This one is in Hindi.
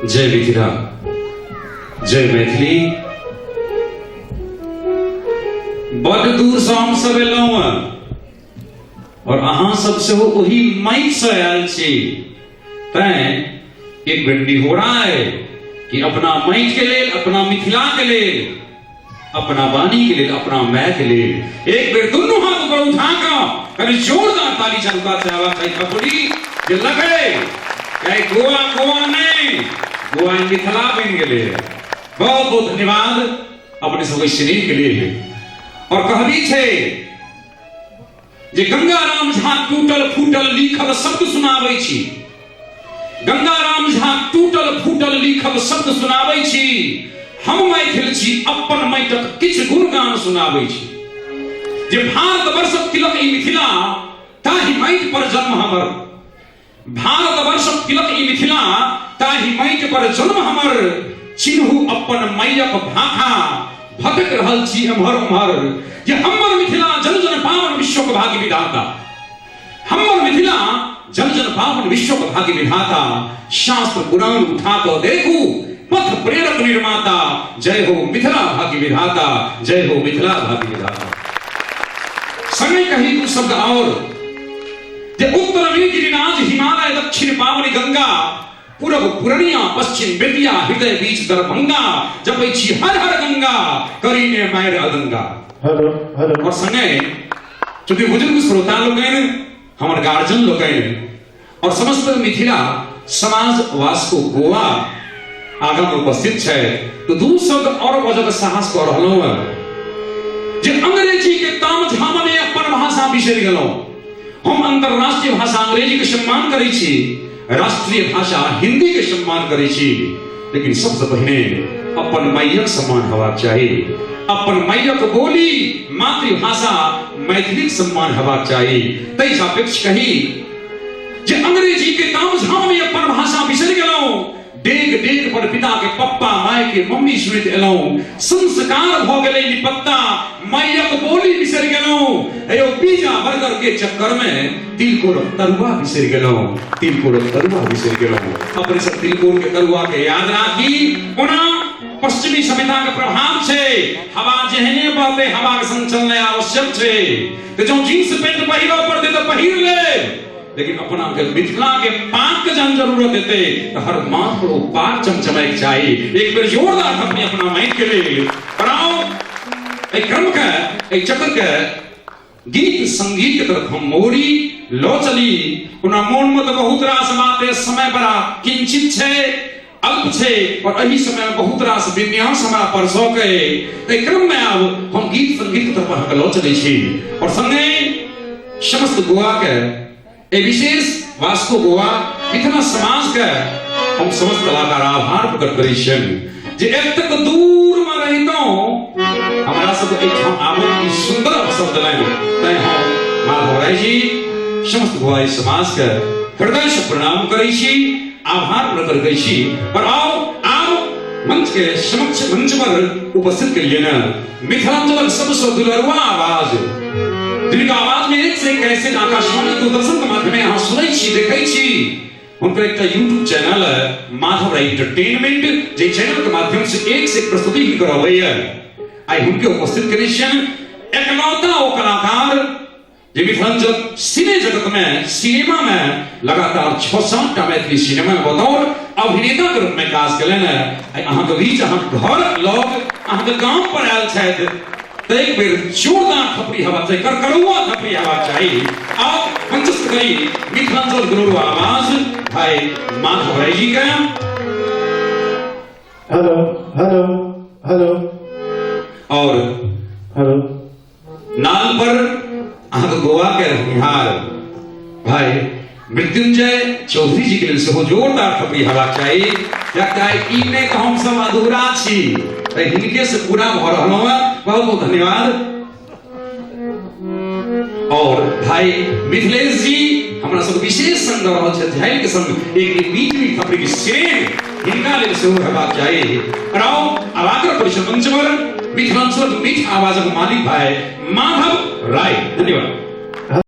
जय मिथिला, जय मैथिली। बड़ दूर से हम सब एलहुं और अहाँ सब से वही माइक से आयल छी। तैं एक बेटी हो रहा है कि अपना माइक के लेल, अपना मिथिला के लेल, अपना वाणी के लेल, अपना मैं के लेल एक बेर दोनों हाथ ऊपर उठा कर कभी जोरदार ताली चलका चाहवा चाहिए कपड़ी जे लगे क्या गोवा गोवा नहीं, गोवा मिथिला बन गए। बहुत बहुत धन्यवाद अपने सब स्नेह के लिए। और कहबी छे जे गंगाराम झा टूटल फूटल लिखल शब्द सुनाबै छी, गंगाराम झा टूटल फूटल लिखल शब्द सुनाबै छी। हम मैथिल छी, अपन माटिक किछ गुणगान सुनाबै छी। जे भारत वर्षक तिलक ई मिथिला, ताहि माटि पर जन्म हमर। भारत वर्षक तिलक ई मिथिला, ताहि माटि पर जन्म हमर। चिन्हू अपन मायक भाखा, भटक रहल छी एम्हर ओम्हर। जे हमर मिथिला जन जन पावन विश्वक भाग्य विधाता, हमर मिथिला जन जन पावन विश्वक भाग्य विधाता। शास्त्र पुराण उठा तो देखू, पथ प्रेरक निर्माता। जय हो मिथिला भाग्य विधाता, जय हो मिथिला भाग्य विधाता। समय कही तू शब्द और जे उत्तर में गिरिराज हिमालय, दक्षिण पावनी गंगा, पूरब पूर्णिया, पश्चिम बेतिया, हृदय बीच दरभंगा। जपै छी हर हर गंगा, करीने मायर अदंगा। Hello hello. और संगे चूंकि बुजुर्ग श्रोता लोग हमारे गार्जियन लोग और समस्त मिथिला समाज वास को गोवा आगम उपस्थित है, तो दू शब्द और बजक साहस कर रहलो जे अंग्रेजी के ताम झाम में अपन भाषा बिसरि गेलौं। हम अंतरराष्ट्रीय भाषा अंग्रेजी के सम्मान करै छी, राष्ट्रीय भाषा हिंदी के सम्मान करै छी, लेकिन सबसे पहले अपन मायक सम्मान होबाक चाही। अपन मायक बोली मातृभाषा मैथिली सम्मान होबाक चाही। तै सापेक्ष कही जे अंग्रेजी के ताम झाम में अपन भाषा बिसरि गेलौं। डेग डेग पर पिता के पप्पा, माय के मम्मी सुनैत एलौं। संस्कार भ गेलै निपत्ता, मायक बोली बिसरि गेलौं। एयो पिज्जा बर्गर के चक्कर में तिलकोर तरुआ बिसरि गेलौं, तिलकोर तरुआ बिसरि गेलौं। अपने सब तिलकोर के तरुआ के याद राखी। ओना पश्चिमी सभ्यता के प्रभाव छे, हवा जेहने बहते हवा के संग चलना आवश्यक छे। तो जो जींस पैंट पहिरो पड़ते तो पहिर ले, लेकिन अपना के मिथिला के पाक के जन जरूरत देते तो हर माथ पर पाक चमचमाई चाहिए। एक बार जोरदार अपने अपना माइक के लिए बनाओ। एक क्रम का, एक चक्र का गीत संगीत के तरफ हम मोड़ी लो चली। उना मोन में तो बहुत रास बातें समय बड़ा किंचित छे, अल्प छे, और अही समय में बहुत रास विन्यास हमारा परसो के। एक क्रम में अब हम गीत संगीत के तरफ लो चली छी। और संगे समस्त गोवा के एक विशेष वास्को गोवा इतना समाज का हम समस्त कलाकार आभार प्रकट करै छियन जे एतक दूर में रहितो हमरा सब एक आवन की सुंदर अवसर दिलाइन। तै हम माधव राय जी समस्त गोवाई समाज के हृदय से प्रणाम करै छी, आभार प्रकट करै छी। और आओ मंच के समक्ष मंच पर उपस्थित के लिए न मिथिलांचल सबसे दुलरवा आवाज, जिनका आवाज में एक से कैसे आकाशवाणी दूरदर्शन के माध्यम में यहाँ सुनै छी, देखै छी। उनका एक यूट्यूब चैनल है माधव राय एंटरटेनमेंट, जे चैनल के माध्यम से एक से प्रस्तुति ही करबै है। आई उनके उपस्थित करै छियन एकलौता ओ कलाकार जे मिथिलांचल सिने जगत में, सिनेमा में लगातार 6-7 टा मैथिली सिनेमा में बतौर अभिनेता के रूप में काज केलन है। अहाँ के बीच, अहाँ के घर लोग, अहाँ के गांव पर आयल छथि, तो एक बेर जोरदार थपड़ी हवा चाहिए, करकरुआ थपड़ी हवा चाहिए। आप मंचस्थ करी मिथिलांचल गुरु आवाज भाई माधव राय जी का। Hello hello hello. और हेलो नाल पर आग गोवा के रहनिहार भाई मृत्युंजय चौधरी जी के लिए से जोरदार थपड़ी हवा चाहिए। क्या ई ने तो हम सब अधूरा छी, इनके से पूरा भ रहलो है। बहुत बहुत धन्यवाद। और भाई मिथिलेश जी हमरा सब विशेष संग रहल छै, झाइल के संग एक बीच में थपड़ी की श्रेणी इनका ले से होबाक चाहिए। और आओ आवाज परिषद मंच पर मिथिलांचल मीठ आवाज के मालिक भाई माधव राय। धन्यवाद।